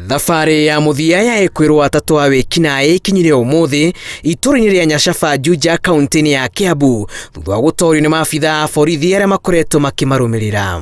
Thabarĩ ya muthia ya ekuirwo atatu a wikinaĩ ikinyire umuthi itũra-inĩ rĩa Nyacaba Juja kaunti-inĩ ya Kiambu thutha wa gũtorio nĩ maabitha a borithi arĩa makoretwo makimarũmĩrĩra.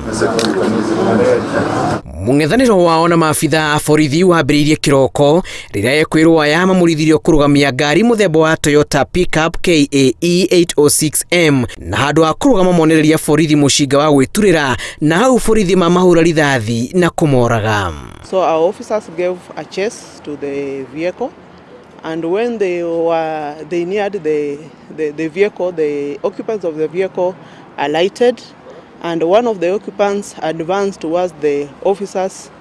Mũng'ethanĩro wao na maabitha a borithi wambĩrĩirie kĩroko rĩrĩa ekuirwo aya mamurithirio kũrũgamia ngari mũthemba wa Toyota pickup KAE 806M na handũ ha kũrũgama monereria borithi mũcinga wa gwĩturĩra na hau borithi mamahũra rithathi na kũmoraga. So our officers gave a chase to the vehicle, and when they neared the vehicle, the occupants of the vehicle alighted, and one of the occupants advanced towards the officers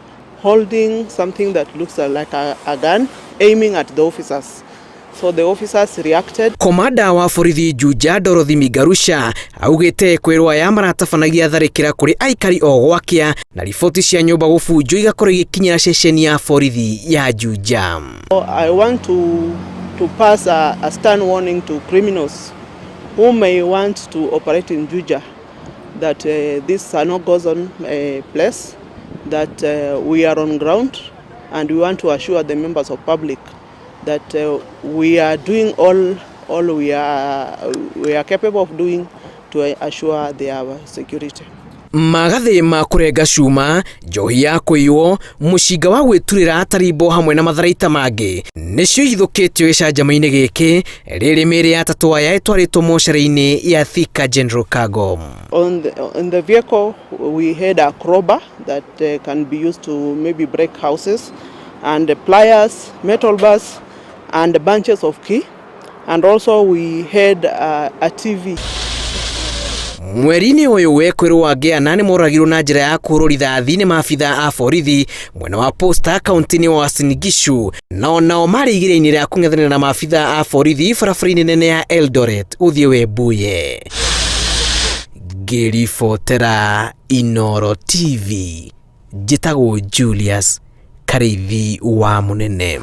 holding something that looks like a gun, aiming at the officers. So the officers reacted. Komanda wa borithi Juja Migarusha augĩte ekuirwo aya maratabanagia tharĩkĩra kũrĩ aikari o gwakia na riboti cia nyũmba gũbunjwo igakorwo igĩkinyĩra ceceni ya borithi ya Juja. I want to pass a stern warning to criminals who may want to operate in Juja that this are not goes on place, that we are on ground, and we want to assure the members of public that we are doing all we are capable of doing to assure their security. Magathĩ ma kũrenga cuma, njohi ya kũiywo, mũcinga wa gwĩturĩra atarimbo hamwe na matharaita mangĩ nĩcio ithũkĩtio gĩcanjama-inĩ gĩkĩ rĩrĩ mĩĩrĩ ya atatu aya ĩtwarĩtwo mocarĩ-inĩ ya Thika General Cargo. On the vehicle we had a crowbar that can be used to maybe break houses, and pliers, metal bars, and bunches of key, and also we had a TV. Mweri-inĩ ũyũ wekũirwo angĩana nĩ moragirwo na njĩra ya kũhũrwo rithathi nĩ maabitha a borithi mwena wa Posta kaunti-inĩ wa Uasin Gishu, nao marĩ igĩrĩra-inĩ rĩa kũng'ethanĩra na maabitha a borithi barabara-inĩ nene ya Eldoret ũthiĩ Webuye. Ngĩribotera Inooro TV, njĩtagwo Julius Karĩithi wa Mũnene.